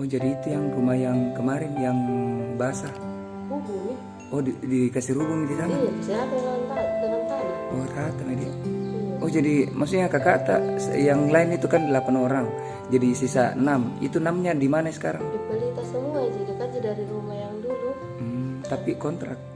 Oh jadi itu yang rumah yang kemarin yang basah. Hubung nih. Oh dikasih rubung di sana. Iya, bisa dengan tanah. Oh rata sama dia. Iya. Oh jadi maksudnya kakak tak yang lain itu kan 8 orang. Jadi sisa 6. Itu 6-nya di mana sekarang? Di Pelita semua jadi kan dari rumah yang dulu. Tapi kontrak. Kontrak.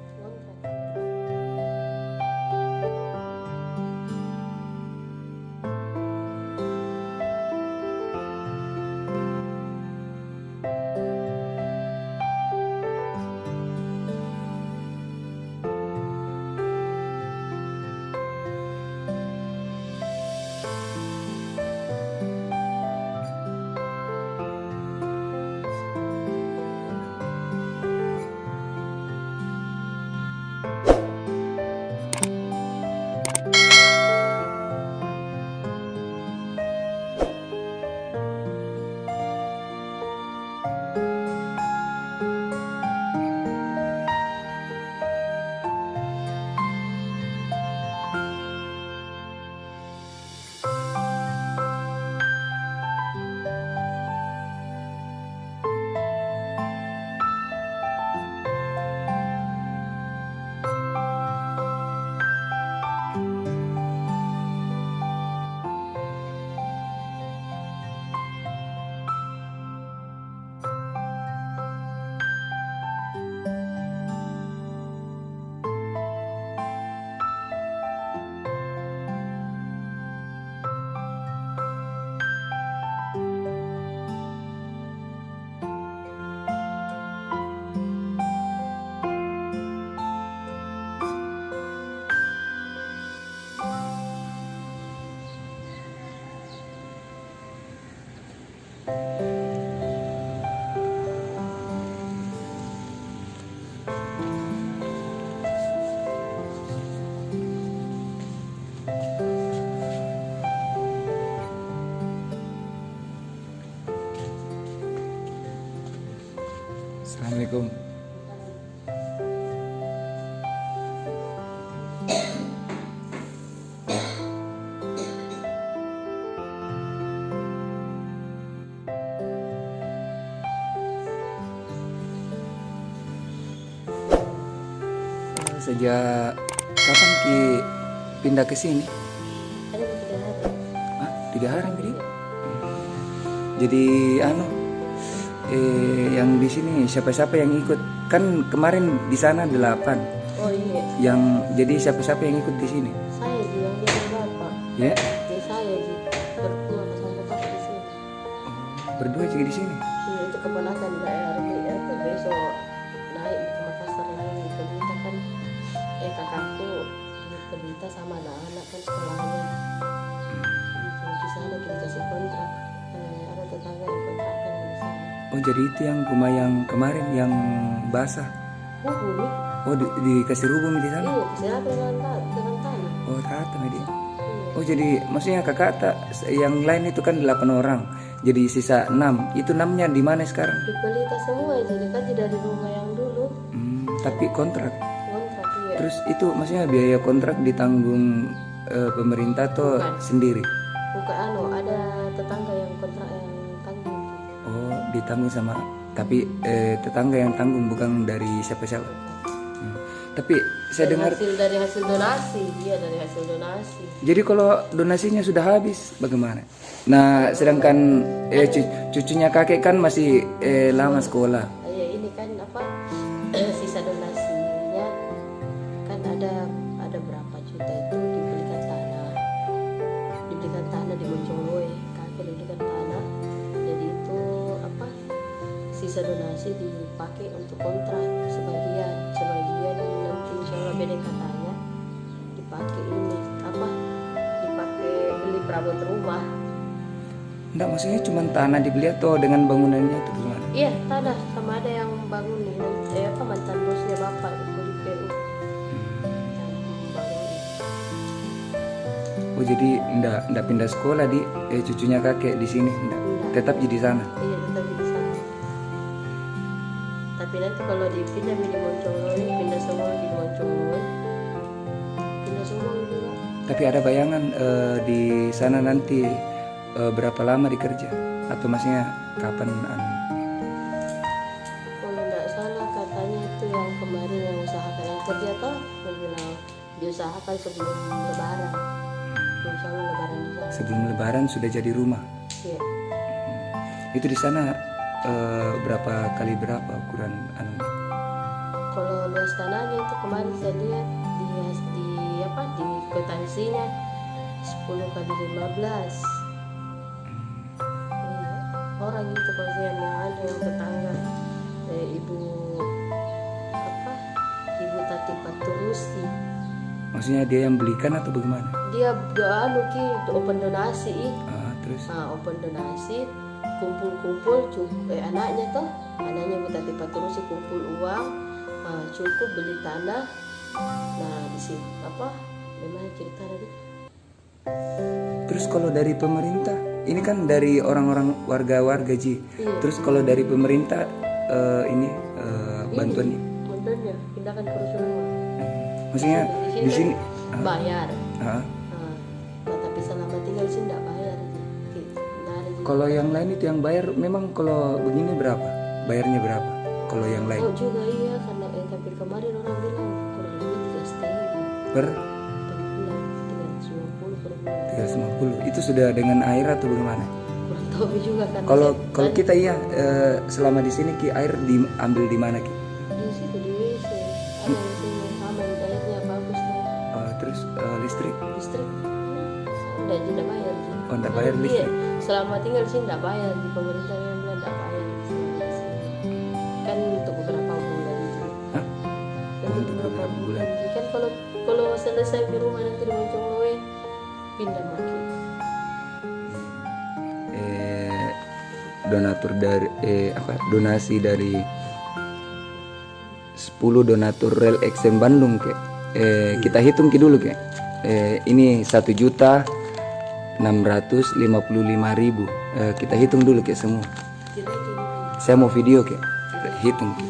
Assalamualaikum. Sejak kapan Ki pindah ke sini? Ada 3 hari. Hah? 3 hari jadi? Jadi yang di sini siapa-siapa yang ikut? Kan kemarin di sana 8. Oh iya. Yang jadi siapa-siapa yang ikut di sini? Saya Ji yang bilang bapak. Ya, Jadi saya Ji berdua sama bapak di sini. berdua juga di sini. Iya, itu keponakan RG itu besok naik ke Makassar lagi ke Pelita kan. Kakakku di Pelita sama anak-anak kan sekolahnya. Itu di sana kita kasih kontrak. Ada tetangga yang kontrakkan di sana. Oh jadi itu yang rumah yang kemarin yang basah. Hubung nih. Oh dikasih rubung di sana. Iya, bisa dengan tanah. Oh rata sama dia. Iya. Oh jadi maksudnya kakak tak yang lain itu kan 8 orang. Jadi sisa 6. Itu 6-nya di mana sekarang? Di Pelita semua jadi kan dari rumah yang dulu. Tapi kontrak. Kontrak iya. Terus itu maksudnya biaya kontrak ditanggung pemerintah atau Bukan. sendiri? Bukan ada tetangga yang kontrak yang tanggung. Oh ditanggung sama. Tapi tetangga yang tanggung bukan dari siapa-siapa. Tapi saya dengar. Dari hasil donasi, iya dari hasil donasi. Jadi kalau donasinya sudah habis, bagaimana? Nah, sedangkan cucunya kakek kan masih lama sekolah. Ya ini kan sisa donasinya kan ada berapa juta itu dibelikan tanah di Bojongoy, kakek dibelikan tanah. Jadi itu sisa donasi dipakai untuk kontrak sebagian nanti insyaallah beda katanya dipakai dipakai beli perabot rumah. Enggak, maksudnya cuma tanah dibeli atau dengan bangunannya itu gimana? Iya, tanah sama ada yang bangun nih mantan bosnya bapak itu di PU. Yang bangun. Oh jadi enggak pindah sekolah di cucunya kakek di sini, enggak. Enggak. Tetap di sana. Iya, tetap di sana. Tapi nanti kalau dipindah di Moncongloe, pindah semua di Moncongloe. Pindah semua juga. Tapi ada bayangan di sana nanti berapa lama dikerja? Atau maksudnya kapan? makanya itu yang kemarin yang usahakan yang kerja toh, dia bilang diusahakan sebelum lebaran. Insya Allah lebaran di sana. Sebelum lebaran sudah jadi rumah. Iya. Itu di sana berapa kali berapa ukuran anu? Kalau luas tanahnya itu kemarin saya lihat di kwitansinya 10 kali 15. Iya. Orang itu pasti yang ada yang tetangga ibu Tati Paturusi. Maksudnya dia yang belikan atau bagaimana? Dia open donasi. Terus? Open donasi, kumpul anaknya ibu Tati Paturusi kumpul uang, cukup beli tanah. Nah di sini memang cerita tadi. Terus kalau dari pemerintah, ini kan dari orang-orang warga-warga Ji. Iya. Terus kalau dari pemerintah bantuannya? Bantuannya pindahkan ke Rusunawa. Maksudnya di sini bayar. Ah. Tapi selama tinggal sini tidak bayar. Kalau yang lain itu yang bayar, memang kalau begini berapa? Bayarnya berapa? Kalau yang lain? Oh juga iya, karena tapi kemarin orang bilang kurang lebih 3,5 Per bulan, 350 per bulan. 350. Itu sudah dengan air atau bagaimana? Kurang tahu juga kan. Kalau kita selama di sini Ki, air diambil di mana Ki? Di situ di WC, ada WC-nya aman, airnya bagus tuh. Terus listrik? Listrik, tidak bayar. Oh, tidak bayar listrik. Selama tinggal di sini tidak bayar, di pemerintah yang bilang tidak bayar selama di sini. Kan untuk beberapa bulan. Hah? Kan untuk beberapa bulan. Kan kalau selesai di rumah nanti di Moncong Loe pindah lagi. Donatur dari donasi dari 10 donatur rel XM Bandung Ki. Kita hitung Ki dulu Ki. Ini 1.655.000. Kita hitung dulu Ki semua. Saya mau video Ki. Hitung Ki.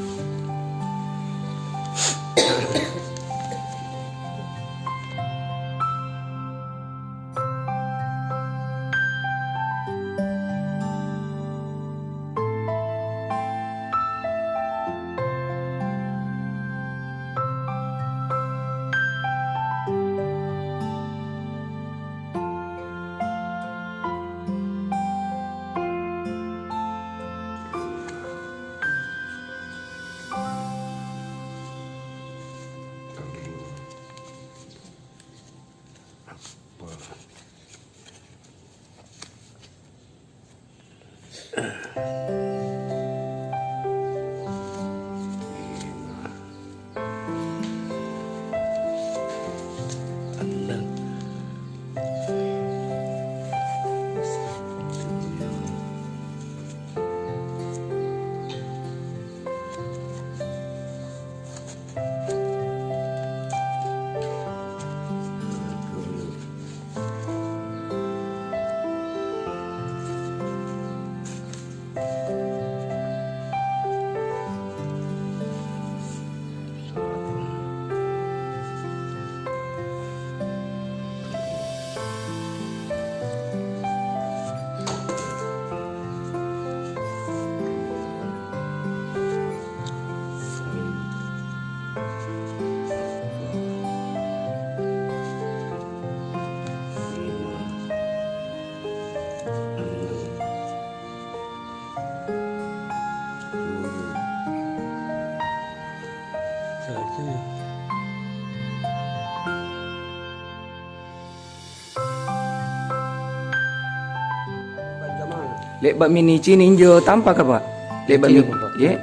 Lek bak mini cini ninjo tampak apa? Lek bak mini, ya.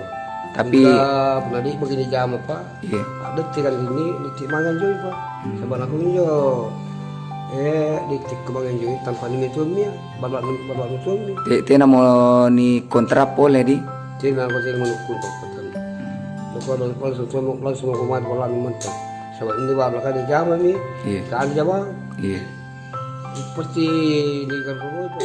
Tapi pernah di begini jam apa? Iya. Ada tikan ini di mangan juga pak. Sebab aku ini di kebangan juga tanpa ini tuanya, balak tuanya. Tena mau ni kontrapo le di. Tina aku tinggal menukul pakutan. Langsung mau kumat bola mentah. Sebab ini balak di jam ini. Iya. Kan jam. Iya. Seperti di kan rumah itu.